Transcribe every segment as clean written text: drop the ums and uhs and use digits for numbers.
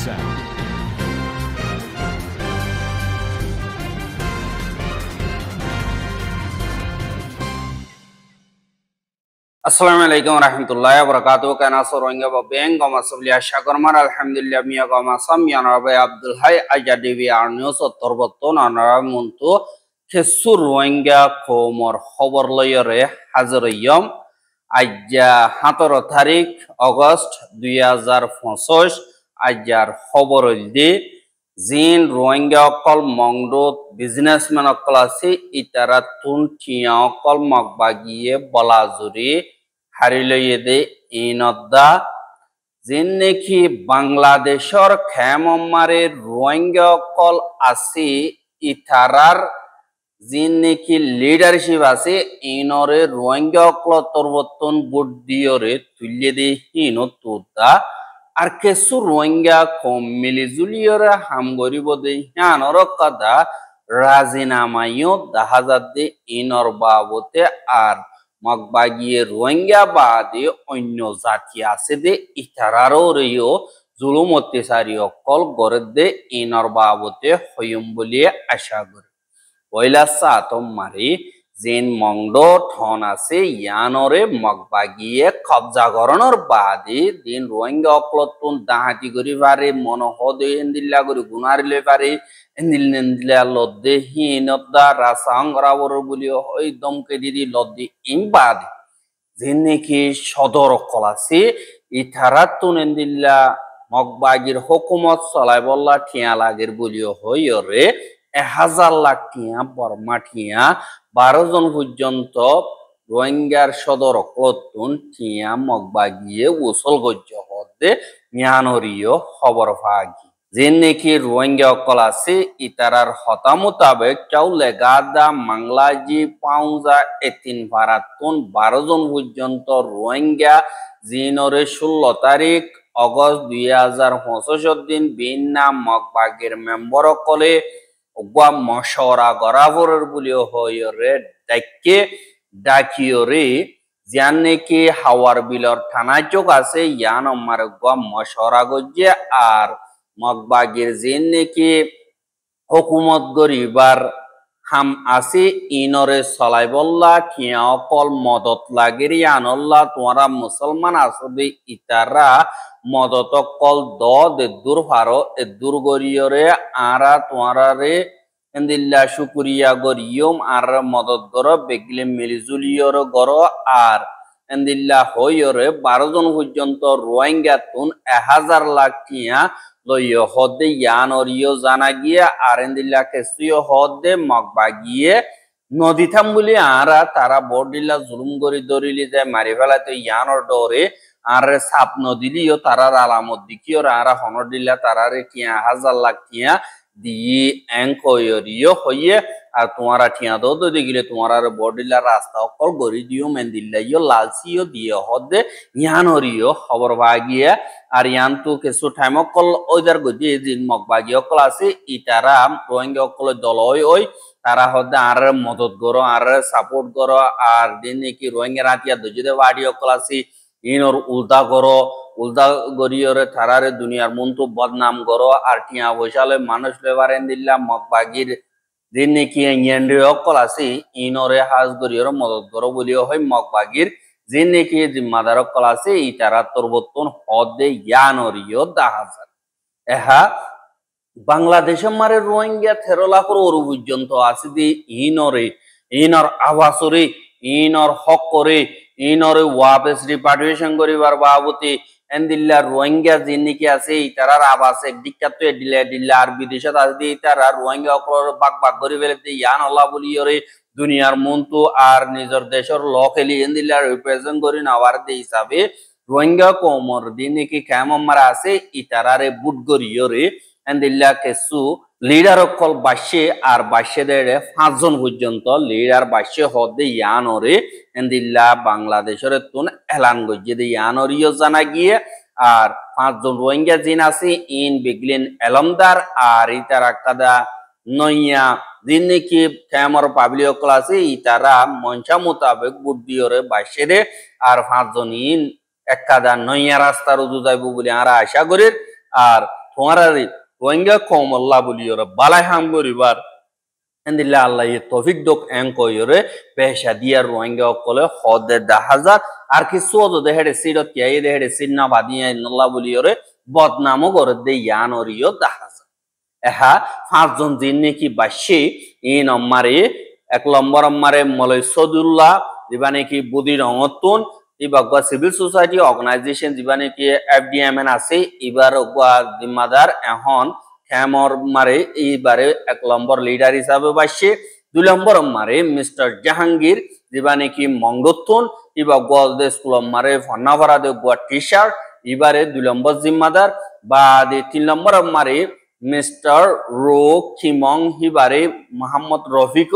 sound. Assalamualaikum warahmatullahi wabarakatuh. Kana soronga babeng goma sablia shakarmar alhamdulillah miya goma samya narabe Abdul Hai ajadivi arnews torboton anara muntu kesur wanga komor khobor loyore hazriyom ajja 17 tarik August 2025 ajjar khobor di Zin Rohingya kol mongdot businessman oklasi itaratun tia kol magbagiye balazuri hariloyede inodda jinneki Bangladeshor khamomare Rohingya kol asi itarar jinneki leadership ase inore Rohingya kol torbotton buddiyore tulyede hinotutta আর কিছু রোহিঙ্গা কম মিলিজুলিয়রা হামগরি বদে হানর কথা রাজিনামাইও দাহাজাদে ইনর বাবতে আর মগবাগিয়ে রোহিঙ্গা বাদে অন্য জাতি আছে দে ইতারারও রেও জুলুম অত্যাচারী অকল গড়ে দে ইনর বাবতে হইম বলিয়ে আশা করে পয়লা সাতম মারি জিন মংডো ঠন আছে ইয়ানরে মগবাগিয়ে কবজা গরণর বাদে দিন রোহিঙ্গা অকলতুন দাহাতি করি পারে মনহদে এন্দিল্লা করি গুনারিলে পারে এন্দিল্লা লদ্দে হিনদ্দা রাসাংরাবর বলি ওই দমকে দিদি লদ্দি ইম বাদে জিন নাকি সদর অকল আছে ইথারাতুন এন্দিল্লা মগবাগির হুকুমত চলাই বল্লা ঠিয়া লাগের বলিও হইরে 1000 লাখ টিয়া বর্মা টিয়া 12 জন পর্যন্ত রোহিঙ্গার সদর অকলতুন টিয়া মগবাগিয়ে উসল গজ্য হতে মিয়ানরিও খবর ভাগি যে নাকি রোহিঙ্গা অকল আছে ইতারার হতা মোতাবেক চাউলে গাদা মাংলাজি পাউজা এতিন ভারাতুন 12 জন পর্যন্ত রোহিঙ্গা জিনরে 16 তারিখ অগস্ট 2025 দিন বিনা মগবাগির মেম্বর অকলে ওয়া মশওরা গরাবরের বলিও হইরে ডাকে ডাকিওরে জানে কি হাওয়ার বিলর থানা চোক আছে ইয়ান আমার গা মশওরা গজ্জে আর মগবাগির জিন নাকি হুকুমত গরিবার হাম আছে ইনরে চলাই বল্লা কিয়া অকল মদত লাগের ইয়ানল্লা তোমরা মুসলমান আসবে ইতারা মদত কল দে দূর ফারো এ দূর গরিয়রে আরা তোমরারে এন্দিল্লা শুকরিয়া গরিয়ম আর মদত গর বেগলে মিলিজুলিয়র গর আর এন্দিল্লা হইরে 12 জন পর্যন্ত রোহিঙ্গা তুন 1000 লাখ টিয়া লইয় হদে ইয়ানরিও জানা গিয়ে আর এন্দিল্লা কেসিও হদে মগবাগিয়ে নদী থাম বলি আরা তারা বড়দিল্লা জুলুম গরি দরিলি যায় মারি ফেলাতে ইয়ানর ডরে আর সাপ নদিলিও তারার আলামত দিকিও আরা হনর দিল্লা তারারে টিয়া 1000 লাখ টিয়া দিয়ে এঙ্কয়রিও হইয়ে আর তোমারা ঠিয়া দো দিগিলে তোমার বড়দিল্লা রাস্তা অকল গরি দিও মেন্দিল্লাইও লালসিও দিয়ে হদে ইয়ানরিও খবর ভাগিয়ে আর ইয়ান তো কিছু টাইম অকল ওইদার গজি জিন মগবাগি অকল আছে ইতারা রোহিঙ্গা অকল দল ওই তারা হদে আর মদত করো আর সাপোর্ট করো আর দিন নাকি রোহিঙ্গা রাতিয়া দজিদে বাড়ি অকল আছে ইনর উল্টা করো উল্টা গরিয়রে থারারে দুনিয়ার মন্তু বদনাম করো আর টিয়া বৈশালে মানুষ লেবারেন দিল্লা মগবাগির দিন নাকি ইয়েন্দ্রে অকল আছে ইনরে হাজ গরিয়র মদত করো বলিও হয় মগবাগির যে নাকি জিম্মাদার অকল আছে ইতারা তরবতন হদে ইয়ানরিও দাহাজার এহা বাংলাদেশের মারে রোহিঙ্গা 13 লাখের ওরু পর্যন্ত আছে দি ইনর আবাসরে ইনর হক করে ইনরে ওয়াপেস রিপাট্রিয়েশন করিবার বাবতে এন্দিল্লা রোহিঙ্গা জিনিকি আছে ইতারার আবাস একদিকটা তো দিল্লা আর বিদেশত আছে ইতারা রোহিঙ্গা অকল বাগ বাগ করে ফেলতে ইয়ান আল্লাহ বলিয়রে দুনিয়ার মন্তু আর নিজের দেশের লকেলি এন্দিল্লা রিপ্রেজেন্ট করি নেওয়ার দে হিসাবে রোহিঙ্গা কোমর দিনিকি ক্যামমার আছে ইতারারে বুট গরিয়রে এন্দিল্লা কেসু লিডার অকল বাসে আর বাসে দেড়ে 5 জন পর্যন্ত লিডার বাসে হদে ইয়ানরে এন্দিল্লা বাংলাদেশের তুন এলান গজ্জে দে ইয়ানরিও জানা গিয়ে আর 5 জন রোহিঙ্গা জিন আছে ইন বিগলিন এলমদার আর ইতারা কাদা নইয়া দিন নাকি ক্যামর পাবলিক ক্লাসে ইতারা মঞ্চা মোতাবেক বুদ্ধিওরে বাসে দে আর 5 জন ইন একাদা নইয়া রাস্তার উদু যাইব বলে আরা আশা করি আর তোমারারি রোহিঙ্গা কমল্লা বলিওরে বালাই হাম করিবার এন্দিল্লা আল্লাহ তৌফিক দোক এং কইরে পেশা দিয়া রোহিঙ্গা কলে হদে 10,000 আর কিছু ওদে হেডে সিরত কিয়াই দে হেডে সিন্না বাদিয়া ইন্নাল্লাহ বলিওরে বদনামও করে দে ইয়ানরিও 10,000 এহা পাঁচজন জিন নাকি বাসি ই নম্বরে 1 নম্বর মারে মলয় সদুল্লাহ দিবানে কি বুদি রঙতুন ইবাগা সিভিল সোসাইটি অর্গানাইজেশন দিবানে কি এফডিএমএন আছে এবার গা জিম্মাদার এখন হেমর মারে এইবারে 1 নম্বর লিডার হিসাবে বাসি 2 নম্বর মারে মিস্টার জাহাঙ্গীর দিবানে কি মংদতুন ইবাগা স্কুল মারে ফন্নাভরা দে গা টি-শার্ট এবারে 2 নম্বর জিম্মাদার বা 3 নম্বর মারে মিস্টার রো খিমং হিবারে মোহাম্মদ রফিক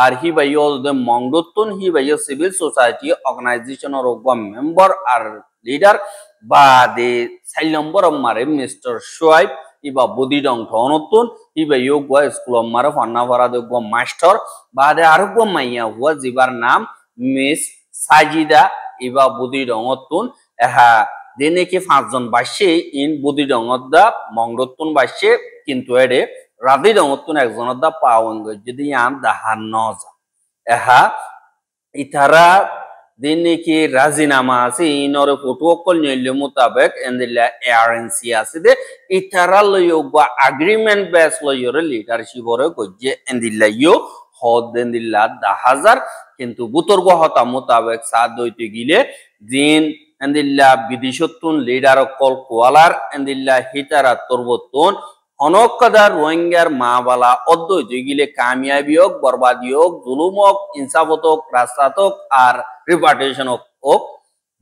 আর হিবাইও মংদতুন হিবাইও সিভিল সোসাইটি অর্গানাইজেশন মেম্বার আর লিডার বা 4 নম্বর মারে মিস্টার সোয়াইব ইবা বদি ডং ধনতুন হিবাইও গো স্কুল মারে ফান্নাভরা দে গো মাস্টার বা আর গো মাইয়া হুয়া জিবার নাম মিস সাজিদা ইবা বদি ডংতুন এহা দিনে কি 5 জন বাসে ইন বুদি ডঙদা মংরতুন বাসে কিন্তু এডে রাদি ডঙতুন একজনদা পাওয়ঙ্গ যদি আন দাহান নজা এহা ইতারা দিনে কি রাজিনামা আছে ইনরে প্রটোকল নিয়ম মোতাবেক এন্দিলা এআরএনসি আছে দে ইতারা লইও বা এগ্রিমেন্ট বেস লইরে লিডারশিপ ওরে গজে এন্দিলা ইও হদ এন্দিলা 10,000 কিন্তু বুতর্গ হতা মোতাবেক সাদ দইতে গিলে দিন এন্দিল্লা বিদেশতুন লিডার কল কোয়ালার এন্দিল্লা হিতারা তরবতুন হনকদার রোহিঙ্গার মাবালা অদ্বৈত গিলে কামিয়াবি হোক বরবাদি হোক জুলুম হোক ইনসাফত হোক রাস্তাত হোক আর রিপার্টেশন হোক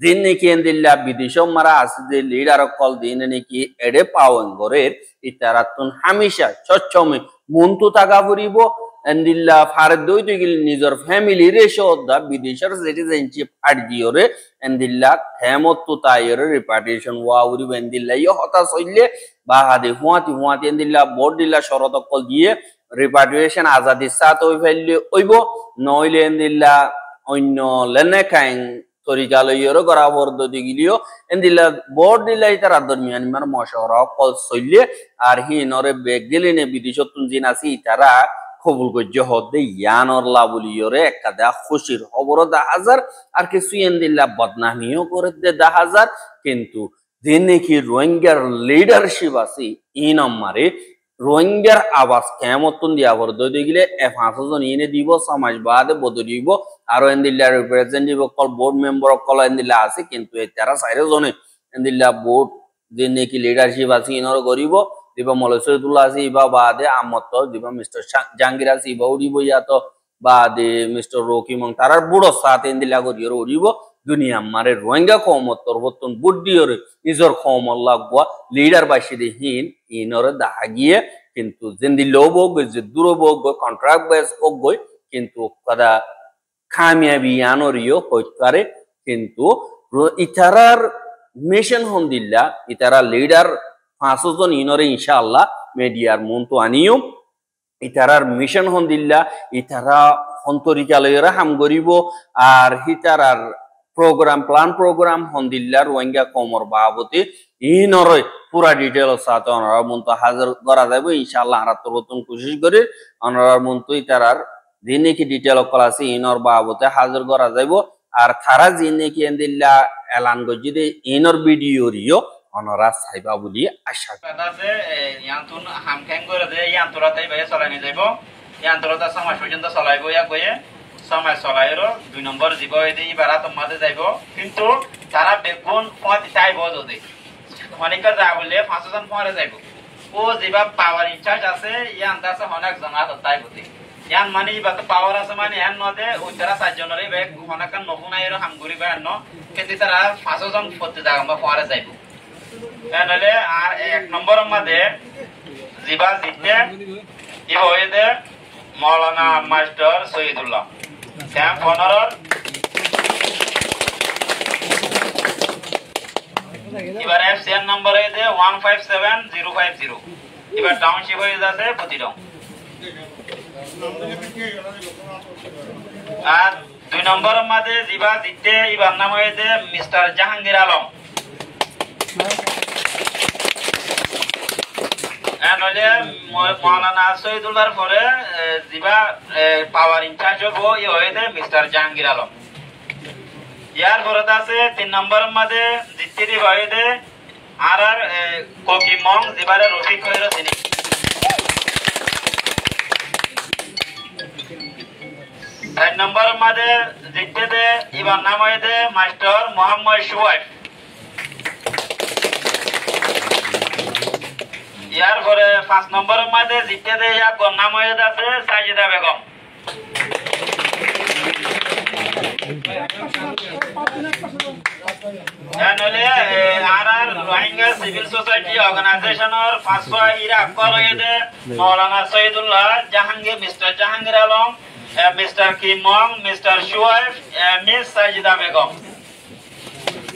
দিন নাকি এন্দিল্লা বিদেশ মারা আছে যে লিডার কল দিন নাকি এডে পাওয়েন গরের ইতারাতুন হামেশা সচ্ছমে মন্তু তাগা ফুরিব এন্দিল্লা ফারে দইতে গিলে নিজের ফ্যামিলি রেশো দা বিদেশের সিটিজেনশিপ আট দিওরে এন্দিল্লা হেমত তাইরে রিপার্টেশন ওয়াউরি এন্দিল্লা ইয় হতাশ হইলে বা হাদে হুয়াতি এন্দিল্লা বোর্ড দিল্লা শরত কল দিয়ে রিপার্টেশন আজাদি সাত হই ফেললে ওইব নইলে এন্দিল্লা অন্য লেনে কাইং তরিকা লইরে গরাবর দইতে গিলিও এন্দিল্লা বোর্ড দিল্লা ইতার দরমিয়ান মার মশওয়ারা কল সইলে আর হি নরে বেগ গেলিনে বিদেশতুন জিন আসি ইতারা কবুল গজ্য হদে ইয়ানর লাবুলিয়রে একাদা খুশির খবর 10,000 আর কিছু এন্দিল্লা বদনামিও করে দে 10,000 কিন্তু দিনে কি রোহিঙ্গার লিডারশিপ আছে ই নম্বরে রোহিঙ্গার আওয়াজ কেমতন দিয়া ভর দই গিলে 5 জন ইনে দিব সমাজবাদ বদলিব আর এন্দিল্লা রিপ্রেজেন্টেটিভ কল বোর্ড মেম্বার কল এন্দিল্লা আছে কিন্তু এতারা 4 জনে এন্দিল্লা বোর্ড দিনে কি লিডারশিপ আছে ইনর গরিব দিবা মলসুদুল্লাহ আছে ইবা বাদে আমত দিবা মিস্টার জাহাঙ্গীর আছে ইবা উড়িব ইয়াতো বাদে মিস্টার রকিমং তারার বুড়ো সাথে এন্দিলা গরিয়র উড়িব দুনিয়া মারে রোহিঙ্গা কওমত তরবতন বুদ্ধিয়র নিজর কওমল লাগবা লিডার বাসিদে হিন ইনরে দাহা গিয়ে কিন্তু জিন্দি লোবগ যে দুরবগ কন্ট্রাক্ট বেস ওগই কিন্তু কদা কামিয়াবি আনরিও হইতারে কিন্তু ইতারার মিশন হন্দিল্লা ইতারা লিডার 5 জন ইনরে ইনশাআল্লাহ মিডিয়ার মন্ত আনিও ইতারার মিশন হন্দিল্লা ইতারা হন্তরিকালয়রা হাম গরিব আর হিতারার প্লান হন্দিল্লা রোহিঙ্গা কমর বাবতে ইনরে পুরা ডিটেল সাথে অনারা মন্ত হাজার করা যাবে ইনশাআল্লাহ আমরা তরতন কোশিশ করি অনারা মন্ত ইতারার দিনে কি ডিটেল কলাসি ইনর বাবতে হাজার করা যাইব আর তারা জিনে কি এন্দিল্লা এলান গজিদে ইনর ভিডিও রিও অনরা সাইবা বলি আশা করি ইয়ান্তুন হামখ্যাং করে দে ইয়ান্তরাতে ভাই চলানি যাইব ইয়ান্তরাতে সমাজ পর্যন্ত চলাইব ইয়া কয়ে সমাজ চলাইর 2 নম্বর জীব এদি বারা তোমাতে যাইব কিন্তু তারা বেগুন পতি চাইব যদি অনেকর যা বলে 5 জন পরে যাইব ও জিবা পাওয়ার ইনচার্জ আছে ইয়ান্তাছে অনেক জনাত তাইবতি ইয়ান মানে বাত পাওয়ার আছে মানে এন নদে ওইতারা 4 জনরে বেগ অনেকন নফুনাইর হামগুরি বান্ন কিন্তু তারা 5 জন পতি জায়গা পরে যাইব এনালে আর 1 নম্বর মধ্যে জিবা জিতে ইবয়েদে মাওলানা মাস্টার সৈয়দুল্লাহ ক্যাম্প অনার এবার এফসিএন নম্বর এদে 157050 এবার টাউনশিপ হয়ে যাচ্ছে প্রতিটা আর 2 নম্বর মধ্যে জিবা জিতে এবার নাম হয়েছে মিস্টার জাহাঙ্গীর আলম নইলে মৌলানা শহীদুল্লাহর পরে দিবা পাওয়ার ইনচার্জ হবো ই হয়েছে মিস্টার জাহাঙ্গীর আলম। ইয়ার পরে আছে 3 নম্বরের মধ্যে দ্বিতীয় হয়েছে আর ককি মং দিবারে রফিক হয়ে তিনি। 4 নম্বরের মধ্যে দ্বিতীয়তে ইবার নাম হয়েছে মাস্টার মোহাম্মদ শুয়াইব। ইয়ার পরে 5 নম্বরের মধ্যে দ্বিতীয়তে ইয়ার নাম হয়েছে আছে সাজিদা বেগম। রোহিঙ্গা সিভিল সোসাইটি অর্গানাইজেশনের 500 ইরা আকবর হয়েছে Maulana Shahidullah, Jahangir, mister Jahangir Alam, mister Kimong, mister Shuaib, miss Sajida Begum.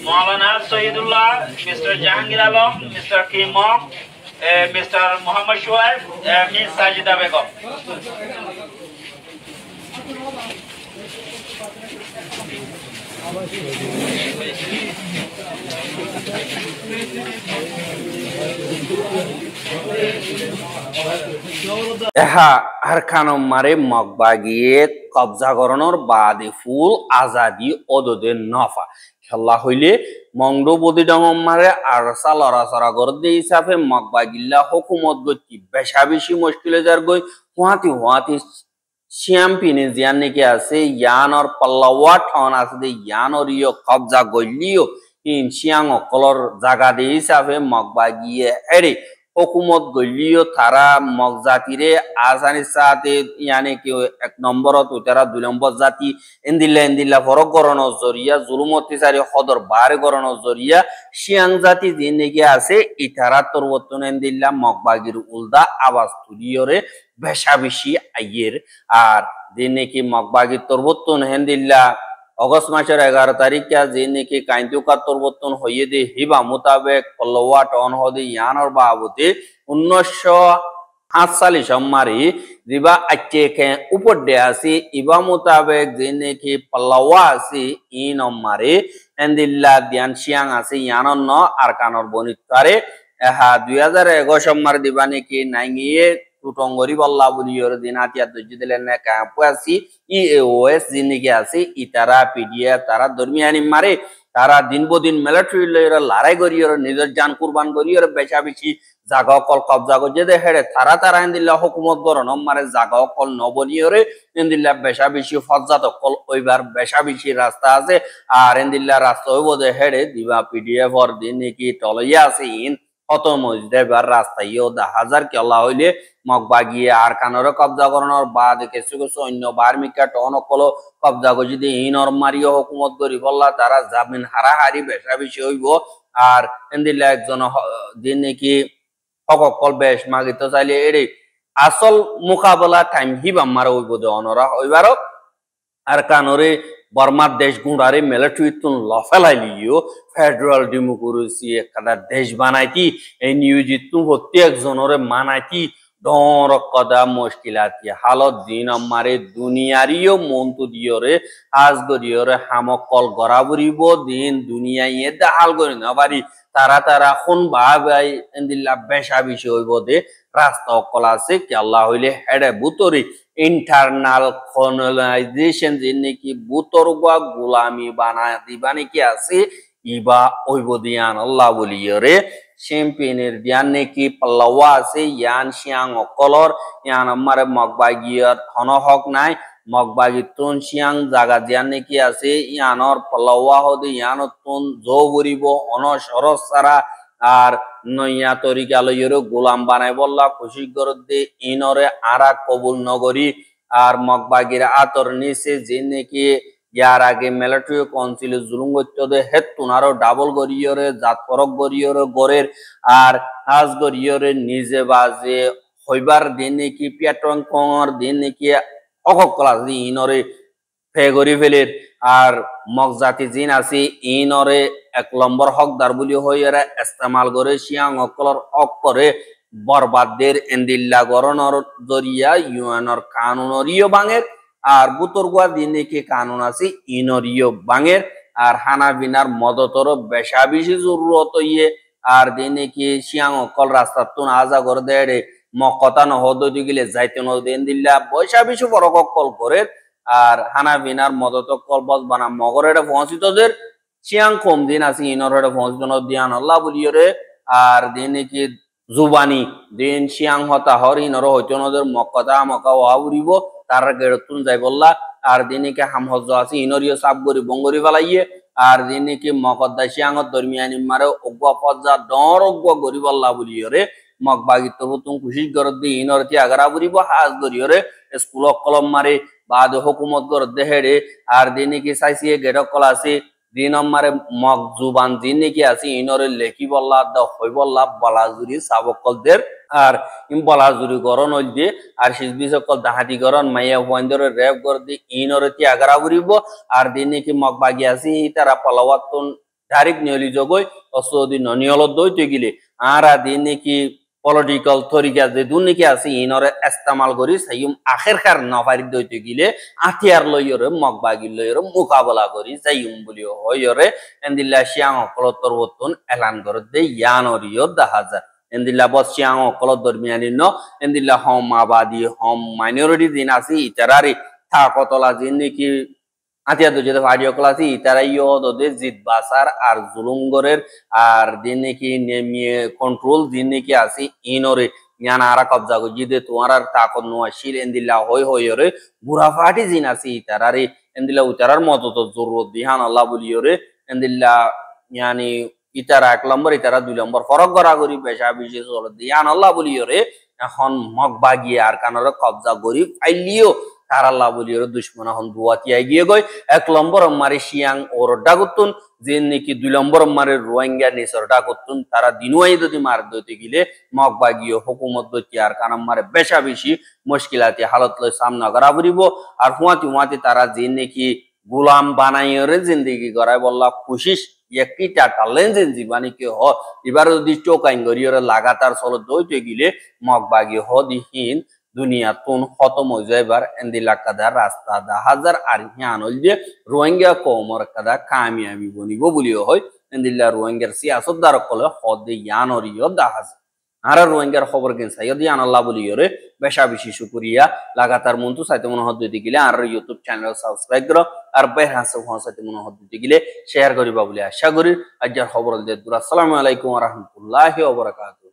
Maulana Shahidullah, mister Jahangir Alam, mister Kimong, mister Mohammad Shuaib, miss Sajida Begum. মারে মগবাগিয়ে কবজা করানোর বাদে ফুল আজাদি অদদের নফা খেলা হইলে মংডো বদি ডঙম মারে আর লড়াচড়া করতে হিসাবে মগবাগিল্লা হুকুমত গতি বেশা বেশি মুশকিলে যার গই হুয়াতি চ্যাম্পিয়নে জিয়ান নাকি আছে ইয়ানর পাল্লাওয়া ঠন আছে দে ইয়ানর ইয় কবজা গলিও ইন সিয়াং অকলর জায়গা দে হিসাবে মগবাগিয়ে এরে হুকুমত গলিও তারা মগজাতিরে আসানির সাথে ইয়ানে কি 1 নম্বরত তারা 2 নম্বর জাতি এন্দিল্লা ফরক গরণর জরিয়া জুলুমতি সারি হদর বার গরণর জরিয়া সিয়াং জাতি যে নাকি আছে ইতারা তরবতন এন্দিল্লা মগবাগির উলদা আওয়াজ তুলিয়রে বেশা বেশি আইয়ের আর যে নাকি মগবাগির তরবতন হেন্দিল্লা অগস্ট মাসের 11 তারিখে যে নাকি কাইন্তুকা তরবতন হইয়ে দে হিবা মোতাবেক পল্লওয়া টন হদে ইয়ানর বাবুতে 1947 সম্মারি রিবা আচ্চে কে উপর দে আসি ইবা মোতাবেক যে নাকি পল্লওয়া আসি ই নম্বরে এন্দিল্লা দিয়ান সিয়াং আসি ইয়ানর ন আর কানর বনিতারে 2011 সম্মার দিবা নাকি নাইঙিয়ে টুটঙ্গরি বল্লা বুলিয়র দিন আতিয়া দজ্জি দিলেন না কাপাসি ইএওএস জিনিকে আছে ইতারা পিডিয়া তারা দরমিয়ানি মারে তারা দিন বদিন মিলিটারি লয়রা লড়াই করিয়র নিজের জান কুরবান করিয়র বেশা বেশি জাগা কল কবজা করে দে হেড়ে তারা ইন্দিল্লা হুকুমত গরন মারে জাগা কল নবনিয়রে ইন্দিল্লা বেশা বেশি ফজ্জাত কল ওইবার বেশা বেশি রাস্তা আছে আর ইন্দিল্লা রাস্তা হইব দে হেড়ে দিবা পিডিএফ অর দিন কি টলইয়া আছে ইন অত মজদেবার রাস্তা ইও 10,000 কেলা হইলে মগবাগিয়ে আর কানর কবজা করানোর বাদ কিছু কিছু অন্য বার্মিকা টন অকল কবজা করে যদি ইনর মারিও হুকুমত করি বললা তারা জামিন হারাহারি বেশা বেশি হইব আর এন্দিল্লা একজন দিন নাকি হকল বেশ মাগিত চাইলে এরে আসল মোকাবেলা টাইম হিবাম মারা হইব দে অনরা হইবার আর কানরে বর্মার দেশ গুঁড়ারে মিলিটারি তুন লফেলাইলিও ফেডারেল ডেমোক্রেসি একটা দেশ বানাইতি এই নিয়োজিত প্রত্যেক জনরে মানাইতি ডর কদা মুশকিলাতি হালত দিন আমারে দুনিয়ারিও মন্তু দিয়রে আজ গরিয়রে হামকল গরাবরিব দিন দুনিয়ায় দাহাল করি না বাড়ি তারা কোন ভাই এন্দিল্লা বেশা বেশি হইব দে রাস্তা অকল আছে কি আল্লাহ হইলে হেডে বুতরি ইন্টারনাল কলোনাইজেশন যে নাকি বুতরগা গোলামি বানা দিবা নাকি আছে ইবা ওইব দিয়ান আল্লাহ বলিয়রে চ্যাম্পিয়নের দিয়ান নাকি পাল্লাওয়া আছে ইয়ান সিয়াং অকলর ইয়ান আমারে মগবাগিয়র হনহক নাই মগবাগি তুন সিয়াং জাগা দিয়ান নাকি আছে ইয়ানর পাল্লাওয়া হদে ইয়ানত তুন জো বরিব অনসরস সারা আর নইয়া তরিকা লইয়রে গোলাম বানাই বললা খুশি করতে ইনরে আরা কবুল নগরী আর মগবাগির আতর নিচে যে নাকি ইয়ার আগে মিলিটারি কাউন্সিল জুলুম করতে হেত তুনারো ডাবল গরিয়রে জাত ফরক গরিয়রে গরের আর আজ গরিয়রে নিজে বাজে হইবার দিন নাকি পেট্রন কঙর দিন নাকি অককলা ইনরে ফেগরি ফেলের আর মগজাতি জিন আছে ইনরে 1 নম্বর হকদার বলি হইরা ইস্তেমাল করে সিয়াং অকলর হক করে বরবাদের এন্দিল্লা গরনর জরিয়া ইউএনর কানুনরিও বাঙের আর বুতরগুয়া দিনে কি কানুন আছে ইনরিও বাঙের আর হানা বিনার মদতর বেশা বেশি জরুরত ইয়ে আর দিনে কি শিয়াং অকল রাস্তা তুন আজা করে দেড়ে মকতা নহদ গিলে যাইতে নদিন দিল্লা বৈশা বিশু বড় কল করে আর হানা বিনার মদত কল বস বানা মগরের পৌঁছিতদের চিয়াং কম দিন আছে ইনর পৌঁছিত দিয়ান আল্লাহ বলিয়রে আর দিনে কি জুবানি দিন চিয়াং হতা হর ইনর হইতো নদের মকতা মকা ওয়া উড়িব তার গেড়তুন যাই বললা আর দিনে কি হাম হজ আছে ইনরিও সাব গরি বঙ্গরি ফেলাইয়ে আর দিনে কি মকদ্দা চিয়াঙত দরমিয়ানি মারে অগুয়া ফজা ডর অগুয়া গরি বললা বলিয়রে মগ বাগিত তুম খুশি গরদ দি ইনর তি আগারা বুড়িব হাজ গরিয়রে স্কুল কলম মারে বাদ হুকুমত গরদ দেহেড়ে আর দিনে কি চাইছিয়ে গেড়ক কল আছে দুই নম্বরে মগ জুবান দিনে কি আছে ইনরে লেখি বললা দ হই বললা বলাজুরি সাবকলদের আর ইম বলাজুরি গরন হইল দিয়ে আর শিস বিসকল দাহাতি গরন মাইয়া ওয়াইন্দরে রেপ গর দি ইনরে তি আগারা বুড়িব আর দিনে কি মগ বাগি আছে তারা পলাওয়াতন ডাইরেক্ট নিয়লি জগই অসদি ননিয়লত দইতে গিলে আর দিনে কি পলিটিক্যাল তরিকা যে দুর্নীতি আছে ইনরে ইস্তেমাল করি সাইম আখেরকার নফারি দইতে গিলে আতিয়ার লইয়রে মগবাগি লইয়রে মোকাবেলা করি সাইম বলি হইয়রে এন্দিল্লা শিয়াং অকলতর বতন এলান করে দে ইয়ানরিও দাহাজা এন্দিল্লা বস শিয়াং অকলত দরমিয়ানি ন এন্দিল্লা হম আবাদি হম মাইনরিটি দিন আছে ইতারারি থাকতলা দিন নাকি আতিয়া তো যেতে ভাড়িও ক্লাসি তারা ইয়ে জিত বাসার আর জুলুমগরের আর দিন নাকি নেমিয়ে কন্ট্রোল দিন নাকি আসি ইনরে ইয়ানা আরা কবজা গো জিদে তোমার আর তাকত নোয়াশিল এন্দিল্লা হই হই রে বুড়া ফাটি জিন আসি তারারে এন্দিল্লা উতারার মতো তো জরুরত দিহান আল্লাহ বলিওরে এন্দিল্লা ইয়ানি ইতারা 1 নম্বর ইতারা 2 নম্বর ফরক গড়াগড়ি পেশা বিশেষ হল দিহান আল্লাহ বলিওরে এখন মগ বাগিয়ে আর কানর কবজা গরি ফাইলিও তার আল্লাহ বলিওরে দুশ্মন এখন দুয়াতি এগিয়ে গই 1 নম্বর মারে শিয়াং ওর ডাগুতুন যে নাকি 2 নম্বর মারে রোহিঙ্গা নেসর ডাগুতুন তারা দিনুয়াই যদি মার দইতে গিলে মগ বাগিয়ে হুকুমত দইতে আর কানাম মারে বেশা বেশি মুশকিলাতি হালত লই সামনা করা পড়িব আর হুয়াতি তারা যে নাকি গোলাম বানাইরে জিন্দেগি গড়ায় বললা কোশিশ একটিটা টালেন জীবানি কে হ এবার যদি চোকাইন গরিয়রে লাগাতার চলো দইতে গিলে মগ বাগিয়ে হদিহীন দুনিয়া তুন খতম হয়ে যাইবার এন্দিলা কাদা রাস্তা দা হাজার আর হিয়ানল যে রোহিঙ্গা কমর কাদা কামিয়াবি বনিব বলিও হয় এন্দিলা রোহিঙ্গার সিয়াসত দ্বার কলে হদে ইয়ানরিও দা হাজার আর রোহিঙ্গার খবর কেন সাইয়দ ইয়ান আল্লাহ বলিওরে বেশা বেশি শুকরিয়া লাগাতার মন্তু সাইতে মনে হদ দিতে গিলে আর ইউটিউব চ্যানেল সাবস্ক্রাইব করো আর বের হাসে ফোন সাইতে মনে হদ দিতে গিলে শেয়ার করিবা বলে আশা করি আজকের খবর দিয়ে আসসালামু আলাইকুম ওয়া রাহমাতুল্লাহি ওয়া বারাকাতুহু